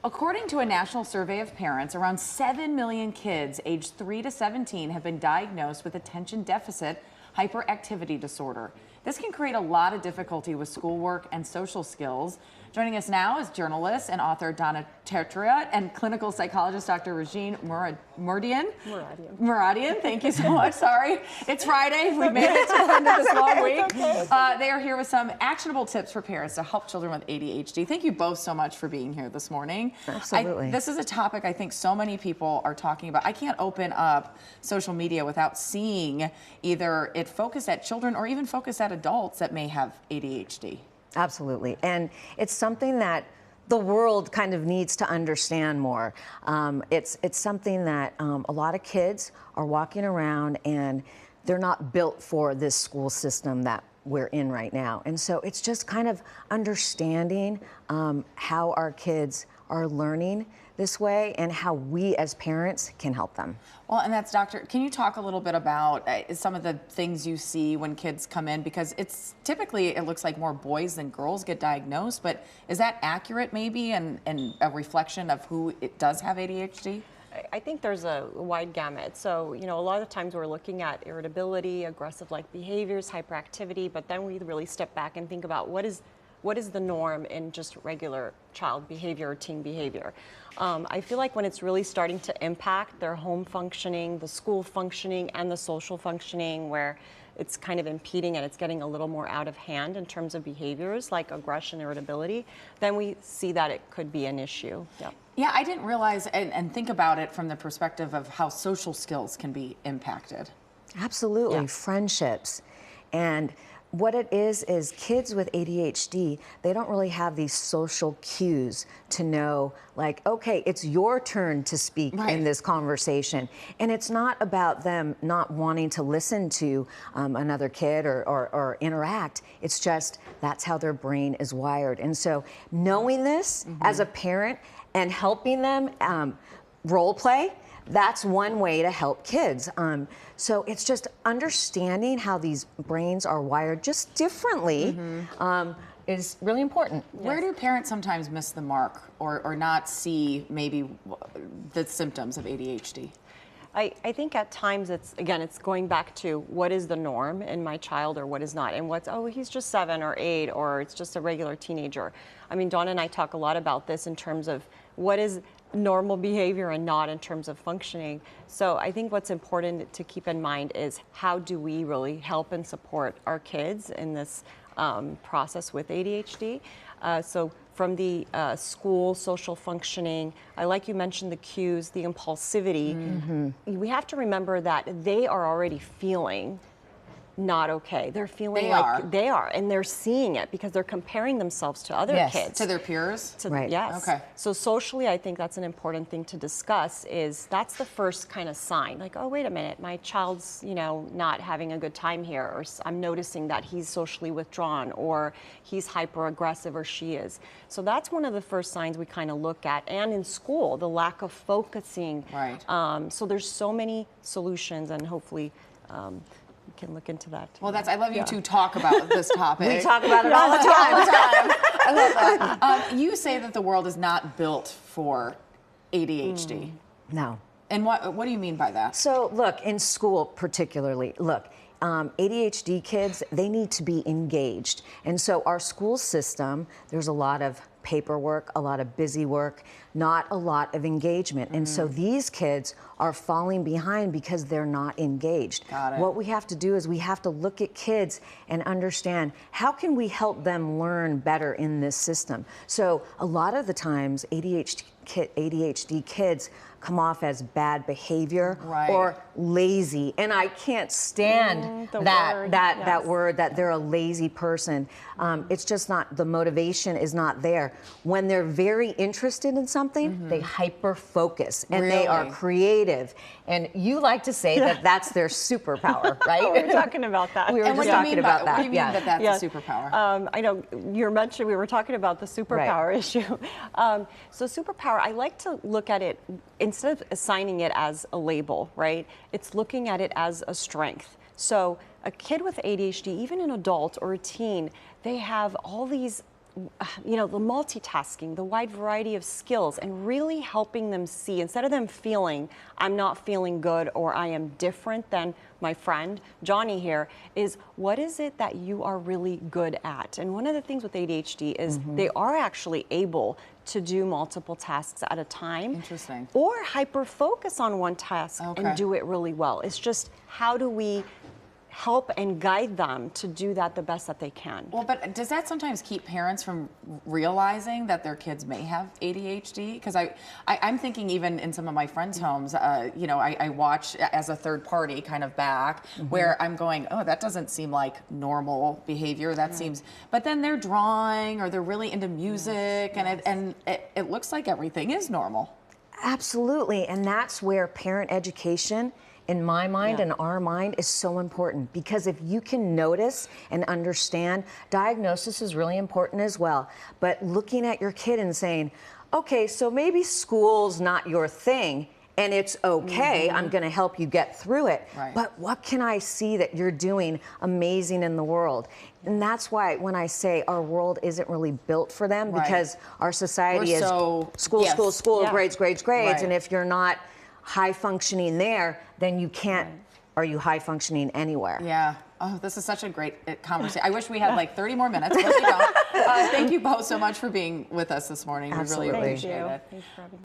According to a national survey of parents, around 7 million kids aged 3 to 17 have been diagnosed with attention deficit hyperactivity disorder. This can create a lot of difficulty with schoolwork and social skills. Joining us now is journalist and author Donna Tetreault and clinical psychologist Dr. Regine Muradian. Thank you so much. Sorry. It's Friday. We've made it to the end of this long week. They are here with some actionable tips for parents to help children with ADHD. Thank you both so much for being here this morning. Absolutely. This is a topic I think so many people are talking about. I can't open up social media without seeing either it focused at children or even focused at adults that may have ADHD. Absolutely. And it's something that the world kind of needs to understand more. It's something that a lot of kids are walking around and they're not built for this school system that we're in right now. And so it's just kind of understanding how our kids are learning this way and how we as parents can help them. Well, and that's Doctor, can you talk a little bit about some of the things you see when kids come in? Because it's typically, it looks like more boys than girls get diagnosed, but is that accurate maybe and a reflection of who it does have ADHD? I think there's a wide gamut. So, you know, a lot of times we're looking at irritability, aggressive-like behaviors, hyperactivity, but then we really step back and think about what is the norm in just regular child behavior or teen behavior. I feel like when it's really starting to impact their home functioning, the school functioning, and the social functioning, where it's kind of impeding and it's getting a little more out of hand in terms of behaviors like aggression, irritability, then we see that it could be an issue. Yeah. Yeah, I didn't realize and think about it from the perspective of how social skills can be impacted. Absolutely, Yeah. Friendships. And what it is kids with ADHD, they don't really have these social cues to know, like, okay, it's your turn to speak in this conversation. And it's not about them not wanting to listen to another kid or interact. It's just that's how their brain is wired. And so knowing this as a parent and helping them role play, that's one way to help kids. So it's just understanding how these brains are wired just differently is really important. Where do parents sometimes miss the mark or not see maybe the symptoms of ADHD? I think at times it's going back to what is the norm in my child or what is not, and what's, oh, he's just 7 or 8 or it's just a regular teenager. I mean, Donna and I talk a lot about this in terms of what is normal behavior and not in terms of functioning. So I think what's important to keep in mind is how do we really help and support our kids in this process with ADHD. So from the school, social functioning, like you mentioned the cues, the impulsivity, we have to remember that they are already feeling not okay. They're feeling they are, and they're seeing it because they're comparing themselves to other kids. To their peers? Yes. Okay. So socially, I think that's an important thing to discuss is that's the first kind of sign. Like, oh, wait a minute, my child's, you know, not having a good time here, or I'm noticing that he's socially withdrawn, or he's hyper aggressive, or she is. So that's one of the first signs we kind of look at. And in school, the lack of focusing. Right. So there's so many solutions, and hopefully can look into that. Well, I love you two talk about this topic. We talk about it all the time. I love that. You say that the world is not built for ADHD. No. And what do you mean by that? So look, in school particularly, look, ADHD kids, they need to be engaged. And so our school system, there's a lot of paperwork, a lot of busy work, not a lot of engagement. And so these kids are falling behind because they're not engaged. Got it. What we have to do is we have to look at kids and understand how can we help them learn better in this system. So a lot of the times ADHD kids come off as bad behavior or lazy, and I can't stand that word, that they're a lazy person. It's just not, the motivation is not there. When they're very interested in something, they hyper focus and they are creative. And you like to say that that's their superpower, right? We were talking about that. We were just talking about that. What do you mean that that's a superpower? I know you mentioned we were talking about the superpower issue. So superpower, I like to look at it, instead of assigning it as a label, right? It's looking at it as a strength. So a kid with ADHD, even an adult or a teen, they have all these you know, the multitasking, the wide variety of skills, and really helping them see, instead of them feeling, I'm not feeling good or I am different than my friend Johnny here, is what is it that you are really good at? And one of the things with ADHD is they are actually able to do multiple tasks at a time. Interesting. Or hyper-focus on one task and do it really well. It's just, how do we help and guide them to do that the best that they can? Well, but does that sometimes keep parents from realizing that their kids may have ADHD? Because I'm thinking even in some of my friends' homes, you know, I watch as a third party kind of back where I'm going, oh, that doesn't seem like normal behavior. That seems, but then they're drawing or they're really into music and it looks like everything is normal. Absolutely, and that's where parent education, in my mind and our mind, is so important, because if you can notice and understand, diagnosis is really important as well, but looking at your kid and saying, okay, so maybe school's not your thing and it's okay, I'm gonna help you get through it, but what can I see that you're doing amazing in the world? And that's why when I say our world isn't really built for them, because our society is school, grades, and if you're not high functioning there, then you can't, are you high functioning anywhere? Yeah. Oh, this is such a great conversation. I wish we had like 30 more minutes, but we don't. Thank you both so much for being with us this morning. Absolutely. We really appreciate it. Thanks for having me.